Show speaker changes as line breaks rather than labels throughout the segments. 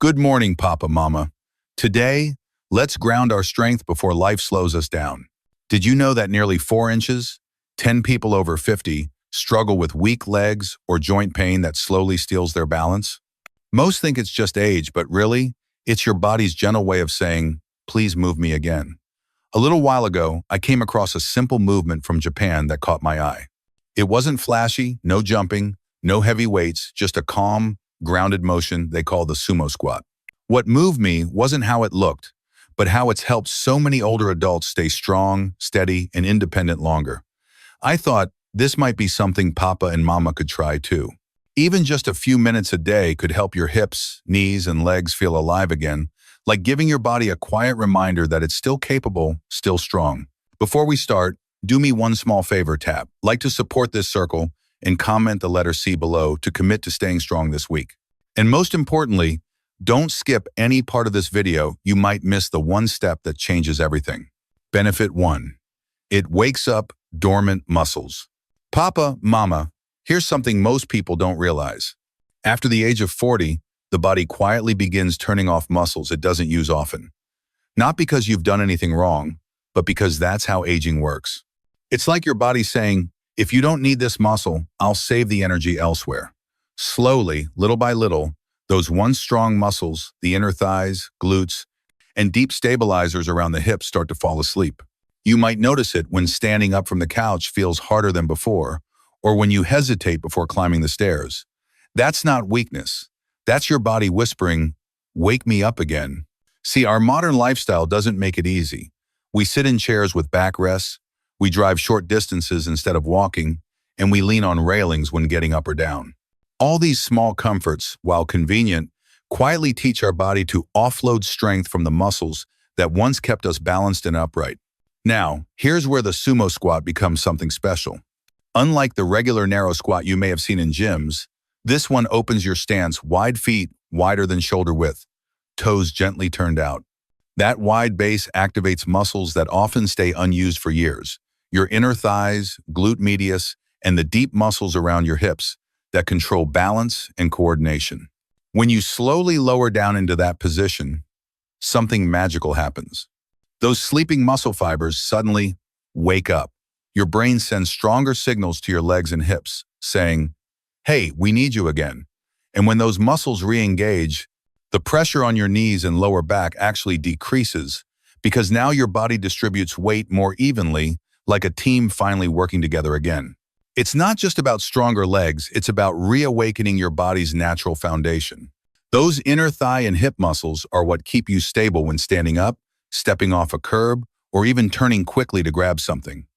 Good morning, Papa Mama. Today, let's ground our strength before life slows us down. Did you know that nearly 4 inches, 10 people over 50, struggle with weak legs or joint pain that slowly steals their balance? Most think it's just age, but really, it's your body's gentle way of saying, please move me again. A little while ago, I came across a simple movement from Japan that caught my eye. It wasn't flashy, no jumping, no heavy weights, just a calm, grounded motion they call the Sumo Squat. What moved me wasn't how it looked, but how it's helped so many older adults stay strong, steady, and independent longer. I thought this might be something Papa and Mama could try too. Even just a few minutes a day could help your hips, knees, and legs feel alive again, like giving your body a quiet reminder that it's still capable, still strong. Before we start, do me one small favor, tap. Like to support this circle and comment the letter C below to commit to staying strong this week. And most importantly, don't skip any part of this video. You might miss the one step that changes everything. Benefit 1. It wakes up dormant muscles. Papa, Mama, here's something most people don't realize. After the age of 40, the body quietly begins turning off muscles it doesn't use often. Not because you've done anything wrong, but because that's how aging works. It's like your body saying, if you don't need this muscle, I'll save the energy elsewhere. Slowly, little by little, those once strong muscles, the inner thighs, glutes, and deep stabilizers around the hips start to fall asleep. You might notice it when standing up from the couch feels harder than before, or when you hesitate before climbing the stairs. That's not weakness. That's your body whispering, wake me up again. See, our modern lifestyle doesn't make it easy. We sit in chairs with backrests, we drive short distances instead of walking, and we lean on railings when getting up or down. All these small comforts, while convenient, quietly teach our body to offload strength from the muscles that once kept us balanced and upright. Now, here's where the Sumo Squat becomes something special. Unlike the regular narrow squat you may have seen in gyms, this one opens your stance wide, feet wider than shoulder width, toes gently turned out. That wide base activates muscles that often stay unused for years. Your inner thighs, glute medius, and the deep muscles around your hips that control balance and coordination. When you slowly lower down into that position, something magical happens. Those sleeping muscle fibers suddenly wake up. Your brain sends stronger signals to your legs and hips, saying, hey, we need you again. And when those muscles re-engage, the pressure on your knees and lower back actually decreases because now your body distributes weight more evenly, like a team finally working together again. It's not just about stronger legs, it's about reawakening your body's natural foundation. Those inner thigh and hip muscles are what keep you stable when standing up, stepping off a curb, or even turning quickly to grab something.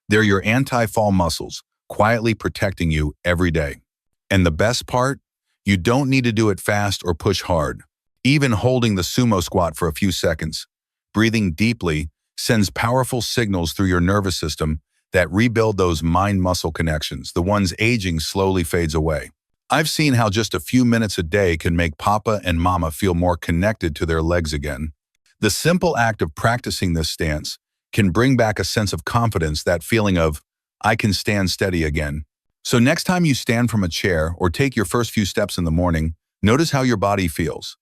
They're your anti-fall muscles, quietly protecting you every day. And the best part? You don't need to do it fast or push hard. Even holding the Sumo Squat for a few seconds, breathing deeply, sends powerful signals through your nervous system that rebuild those mind-muscle connections, the ones aging slowly fades away. I've seen how just a few minutes a day can make Papa and Mama feel more connected to their legs again. The simple act of practicing this stance can bring back a sense of confidence, that feeling of, I can stand steady again. So next time you stand from a chair or take your first few steps in the morning, notice how your body feels.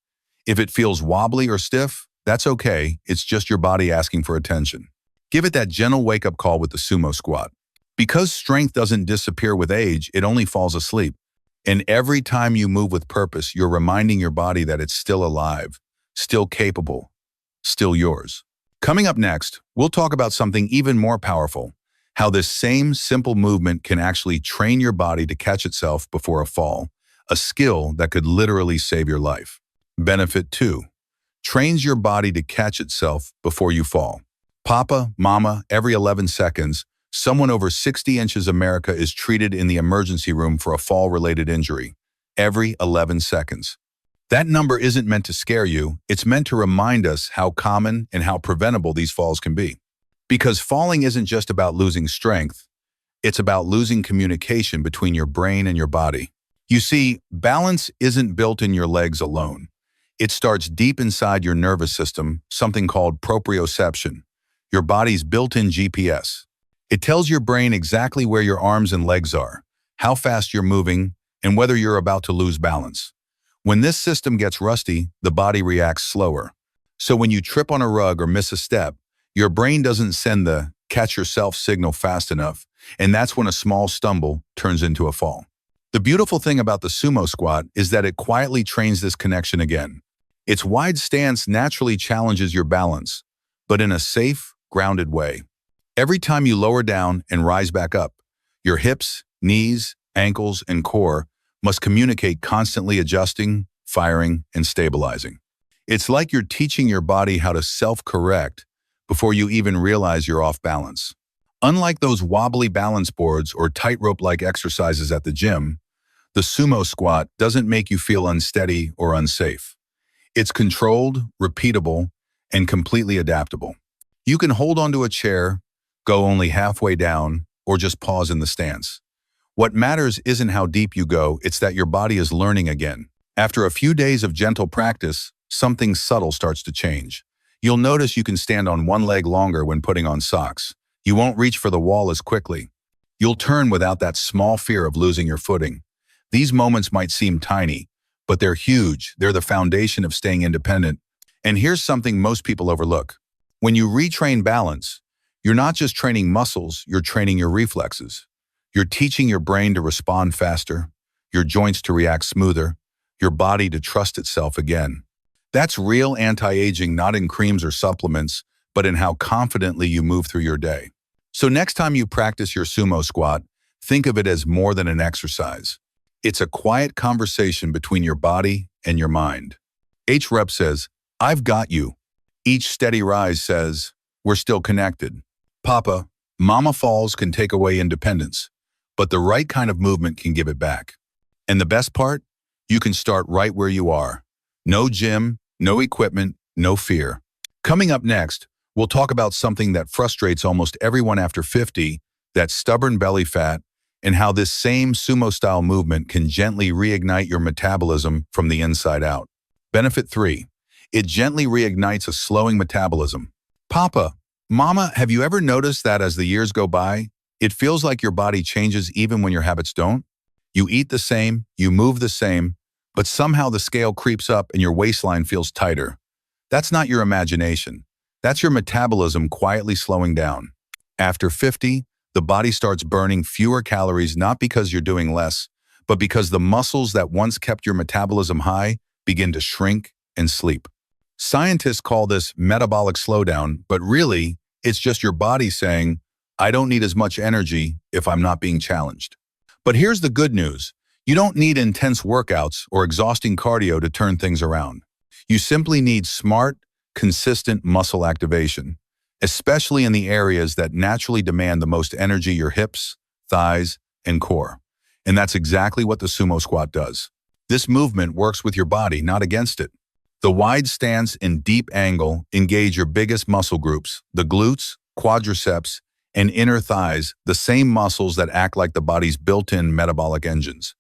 If it feels wobbly or stiff, that's okay, it's just your body asking for attention. Give it that gentle wake-up call with the Sumo Squat. Because strength doesn't disappear with age, it only falls asleep. And every time you move with purpose, you're reminding your body that it's still alive, still capable, still yours. Coming up next, we'll talk about something even more powerful, how this same simple movement can actually train your body to catch itself before a fall, a skill that could literally save your life. Benefit 2. Trains your body to catch itself before you fall. Papa, Mama, every 11 seconds, someone over 60 inches America is treated in the emergency room for a fall-related injury. Every 11 seconds. That number isn't meant to scare you, it's meant to remind us how common and how preventable these falls can be. Because falling isn't just about losing strength, it's about losing communication between your brain and your body. You see, balance isn't built in your legs alone. It starts deep inside your nervous system, something called proprioception, your body's built-in GPS. It tells your brain exactly where your arms and legs are, how fast you're moving, and whether you're about to lose balance. When this system gets rusty, the body reacts slower. So when you trip on a rug or miss a step, your brain doesn't send the catch yourself signal fast enough, and that's when a small stumble turns into a fall. The beautiful thing about the sumo squat is that it quietly trains this connection again. Its wide stance naturally challenges your balance, but in a safe, grounded way. Every time you lower down and rise back up, your hips, knees, ankles, and core must communicate, constantly adjusting, firing, and stabilizing. It's like you're teaching your body how to self-correct before you even realize you're off balance. Unlike those wobbly balance boards or tightrope-like exercises at the gym, the sumo squat doesn't make you feel unsteady or unsafe. It's controlled, repeatable, and completely adaptable. You can hold onto a chair, go only halfway down, or just pause in the stance. What matters isn't how deep you go, it's that your body is learning again. After a few days of gentle practice, something subtle starts to change. You'll notice you can stand on one leg longer when putting on socks. You won't reach for the wall as quickly. You'll turn without that small fear of losing your footing. These moments might seem tiny, but they're huge. They're the foundation of staying independent. And here's something most people overlook. When you retrain balance, you're not just training muscles, you're training your reflexes. You're teaching your brain to respond faster, your joints to react smoother, your body to trust itself again. That's real anti-aging, not in creams or supplements, but in how confidently you move through your day. So next time you practice your sumo squat, think of it as more than an exercise. It's a quiet conversation between your body and your mind. Each rep says, "I've got you." Each steady rise says, "We're still connected." Papa, mama falls can take away independence, but the right kind of movement can give it back. And the best part? You can start right where you are. No gym, no equipment, no fear. Coming up next, we'll talk about something that frustrates almost everyone after 50, that stubborn belly fat, and how this same sumo-style movement can gently reignite your metabolism from the inside out. Benefit 3. It gently reignites a slowing metabolism. Papa, Mama, have you ever noticed that as the years go by, it feels like your body changes even when your habits don't? You eat the same, you move the same, but somehow the scale creeps up and your waistline feels tighter. That's not your imagination. That's your metabolism quietly slowing down. After 50, the body starts burning fewer calories not because you're doing less, but because the muscles that once kept your metabolism high begin to shrink and sleep. Scientists call this metabolic slowdown, but really, it's just your body saying, "I don't need as much energy if I'm not being challenged." But here's the good news. You don't need intense workouts or exhausting cardio to turn things around. You simply need smart, consistent muscle activation, especially in the areas that naturally demand the most energy: your hips, thighs, and core. And that's exactly what the sumo squat does. This movement works with your body, not against it. The wide stance and deep angle engage your biggest muscle groups, the glutes, quadriceps, and inner thighs, the same muscles that act like the body's built-in metabolic engines.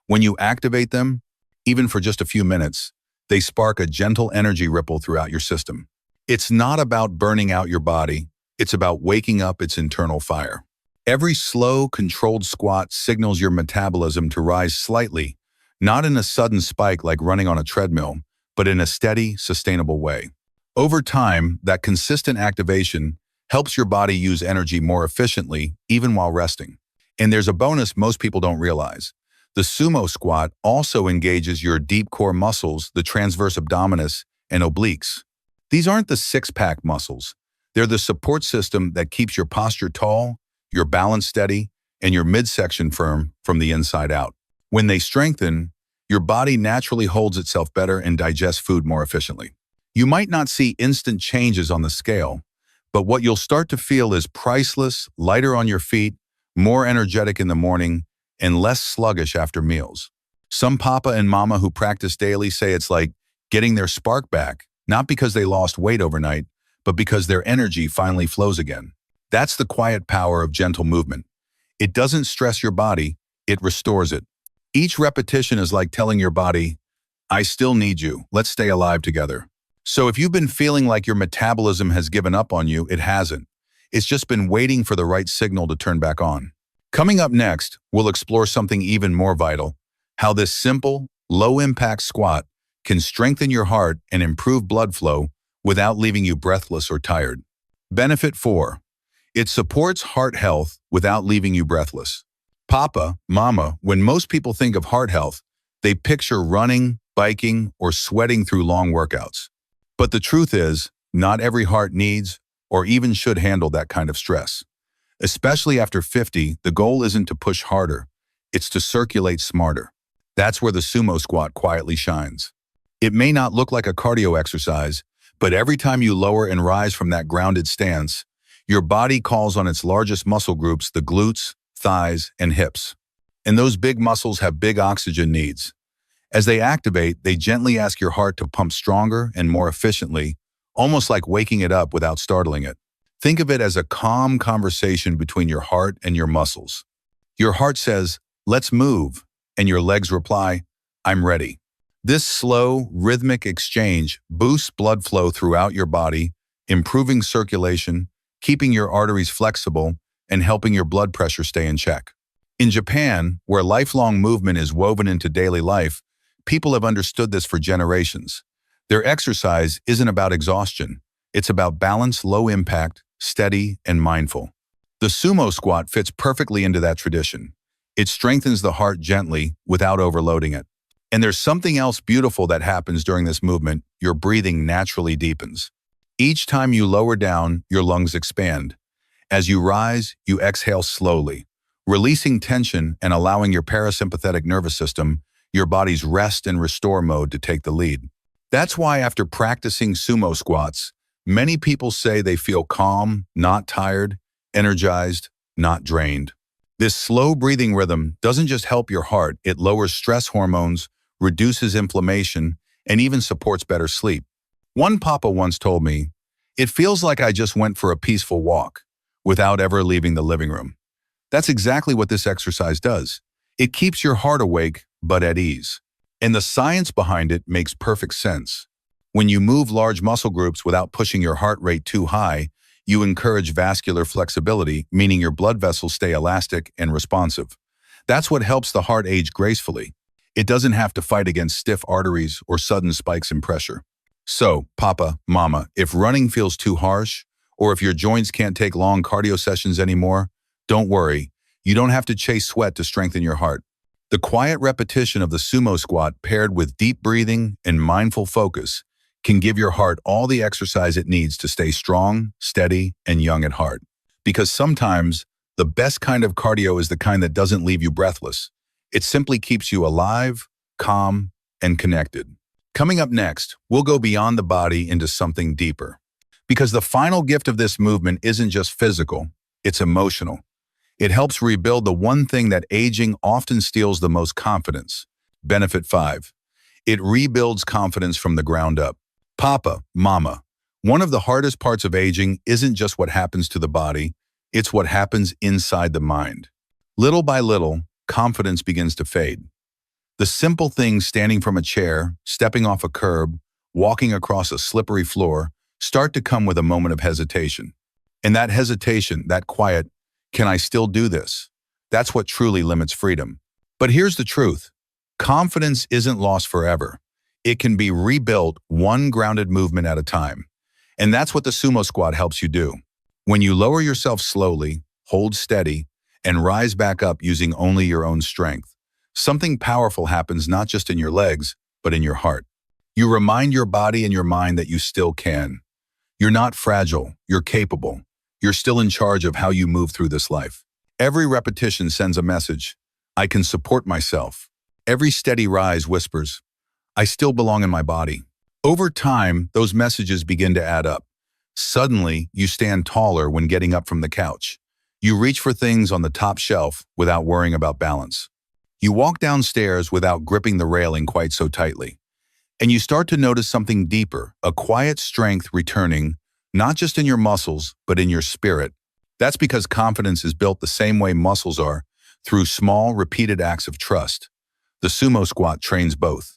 When you activate them, even for just a few minutes, they spark a gentle energy ripple throughout your system. It's not about burning out your body, it's about waking up its internal fire. Every slow, controlled squat signals your metabolism to rise slightly, not in a sudden spike like running on a treadmill, but in a steady, sustainable way. Over time, that consistent activation helps your body use energy more efficiently, even while resting. And there's a bonus most people don't realize. The sumo squat also engages your deep core muscles, the transverse abdominis and obliques. These aren't the six-pack muscles. They're the support system that keeps your posture tall, your balance steady, and your midsection firm from the inside out. When they strengthen, your body naturally holds itself better and digests food more efficiently. You might not see instant changes on the scale, but what you'll start to feel is priceless, lighter on your feet, more energetic in the morning, and less sluggish after meals. Some papa and mama who practice daily say it's like getting their spark back, not because they lost weight overnight, but because their energy finally flows again. That's the quiet power of gentle movement. It doesn't stress your body, it restores it. Each repetition is like telling your body, "I still need you, let's stay alive together." So if you've been feeling like your metabolism has given up on you, it hasn't. It's just been waiting for the right signal to turn back on. Coming up next, we'll explore something even more vital: how this simple, low-impact squat can strengthen your heart and improve blood flow without leaving you breathless or tired. Benefit 4. It supports heart health without leaving you breathless. Papa, mama, when most people think of heart health, they picture running, biking, or sweating through long workouts. But the truth is, not every heart needs or even should handle that kind of stress. Especially after 50, the goal isn't to push harder, it's to circulate smarter. That's where the sumo squat quietly shines. It may not look like a cardio exercise, but every time you lower and rise from that grounded stance, your body calls on its largest muscle groups, the glutes, thighs, and hips. And those big muscles have big oxygen needs. As they activate, they gently ask your heart to pump stronger and more efficiently, almost like waking it up without startling it. Think of it as a calm conversation between your heart and your muscles. Your heart says, "Let's move," and your legs reply, "I'm ready." This slow, rhythmic exchange boosts blood flow throughout your body, improving circulation, keeping your arteries flexible, and helping your blood pressure stay in check. In Japan, where lifelong movement is woven into daily life, people have understood this for generations. Their exercise isn't about exhaustion. It's about balance, low impact, steady, and mindful. The sumo squat fits perfectly into that tradition. It strengthens the heart gently without overloading it. And there's something else beautiful that happens during this movement. Your breathing naturally deepens. Each time you lower down, your lungs expand. As you rise, you exhale slowly, releasing tension and allowing your parasympathetic nervous system, your body's rest and restore mode, to take the lead. That's why after practicing sumo squats, many people say they feel calm, not tired, energized, not drained. This slow breathing rhythm doesn't just help your heart, it lowers stress hormones, reduces inflammation, and even supports better sleep. One papa once told me, "It feels like I just went for a peaceful walk without ever leaving the living room." That's exactly what this exercise does. It keeps your heart awake, but at ease. And the science behind it makes perfect sense. When you move large muscle groups without pushing your heart rate too high, you encourage vascular flexibility, meaning your blood vessels stay elastic and responsive. That's what helps the heart age gracefully. It doesn't have to fight against stiff arteries or sudden spikes in pressure. So, papa, mama, if running feels too harsh, or if your joints can't take long cardio sessions anymore, don't worry. You don't have to chase sweat to strengthen your heart. The quiet repetition of the sumo squat paired with deep breathing and mindful focus can give your heart all the exercise it needs to stay strong, steady, and young at heart. Because sometimes the best kind of cardio is the kind that doesn't leave you breathless. It simply keeps you alive, calm, and connected. Coming up next, we'll go beyond the body into something deeper. Because the final gift of this movement isn't just physical, it's emotional. It helps rebuild the one thing that aging often steals the most: confidence. Benefit 5. It rebuilds confidence from the ground up. Papa, mama, one of the hardest parts of aging isn't just what happens to the body, it's what happens inside the mind. Little by little, confidence begins to fade. The simple things, standing from a chair, stepping off a curb, walking across a slippery floor, start to come with a moment of hesitation. And that hesitation, that quiet, "Can I still do this?" That's what truly limits freedom. But here's the truth. Confidence isn't lost forever. It can be rebuilt one grounded movement at a time. And that's what the sumo squat helps you do. When you lower yourself slowly, hold steady, and rise back up using only your own strength, something powerful happens, not just in your legs, but in your heart. You remind your body and your mind that you still can. You're not fragile, you're capable. You're still in charge of how you move through this life. Every repetition sends a message: I can support myself. Every steady rise whispers, I still belong in my body. Over time, those messages begin to add up. Suddenly, you stand taller when getting up from the couch. You reach for things on the top shelf without worrying about balance. You walk downstairs without gripping the railing quite so tightly. And you start to notice something deeper, a quiet strength returning, not just in your muscles, but in your spirit. That's because confidence is built the same way muscles are, through small, repeated acts of trust. The sumo squat trains both.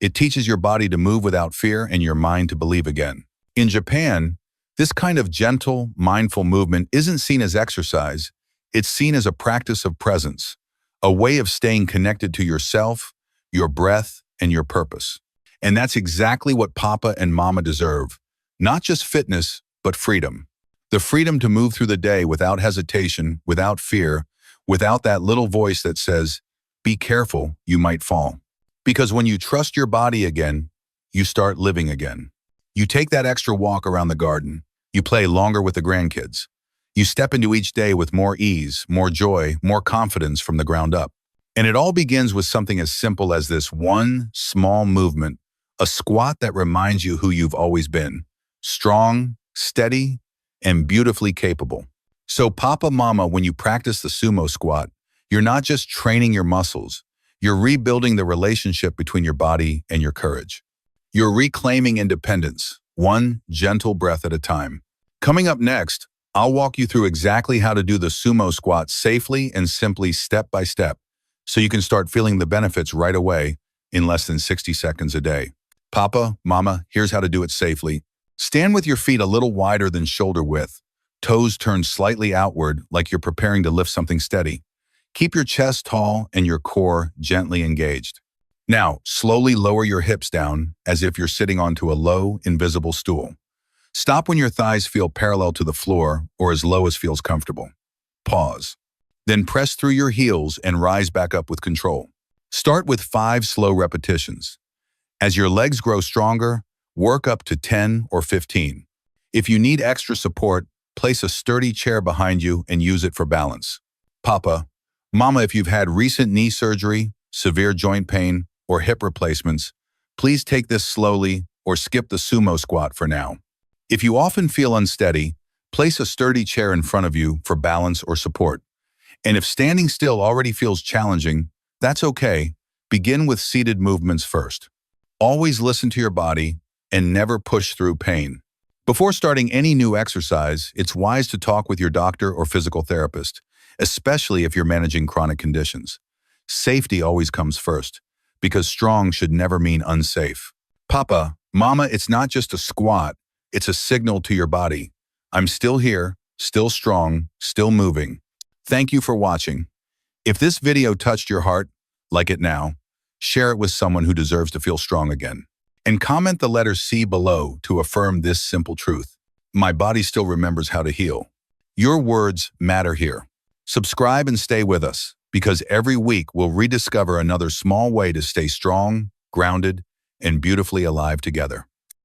It teaches your body to move without fear and your mind to believe again. In Japan, this kind of gentle, mindful movement isn't seen as exercise. It's seen as a practice of presence, a way of staying connected to yourself, your breath, and your purpose. And that's exactly what Papa and Mama deserve. Not just fitness, but freedom. The freedom to move through the day without hesitation, without fear, without that little voice that says, "Be careful, you might fall." Because when you trust your body again, you start living again. You take that extra walk around the garden. You play longer with the grandkids. You step into each day with more ease, more joy, more confidence from the ground up. And it all begins with something as simple as this one small movement, a squat that reminds you who you've always been: strong, steady, and beautifully capable. So Papa, Mama, when you practice the sumo squat, you're not just training your muscles, you're rebuilding the relationship between your body and your courage. You're reclaiming independence, one gentle breath at a time. Coming up next, I'll walk you through exactly how to do the sumo squat safely and simply step by step, so you can start feeling the benefits right away in less than 60 seconds a day. Papa, Mama, here's how to do it safely. Stand with your feet a little wider than shoulder width, toes turned slightly outward like you're preparing to lift something steady. Keep your chest tall and your core gently engaged. Now, slowly lower your hips down as if you're sitting onto a low, invisible stool. Stop when your thighs feel parallel to the floor or as low as feels comfortable. Pause. Then press through your heels and rise back up with control. Start with 5 slow repetitions. As your legs grow stronger, work up to 10 or 15. If you need extra support, place a sturdy chair behind you and use it for balance. Papa, Mama, if you've had recent knee surgery, severe joint pain, or hip replacements, please take this slowly or skip the sumo squat for now. If you often feel unsteady, place a sturdy chair in front of you for balance or support. And if standing still already feels challenging, that's okay. Begin with seated movements first. Always listen to your body and never push through pain. Before starting any new exercise, it's wise to talk with your doctor or physical therapist, especially if you're managing chronic conditions. Safety always comes first, because strong should never mean unsafe. Papa, Mama, it's not just a squat, it's a signal to your body. I'm still here, still strong, still moving. Thank you for watching. If this video touched your heart, like it now, share it with someone who deserves to feel strong again. And comment the letter C below to affirm this simple truth: my body still remembers how to heal. Your words matter here. Subscribe and stay with us, because every week we'll rediscover another small way to stay strong, grounded, and beautifully alive together.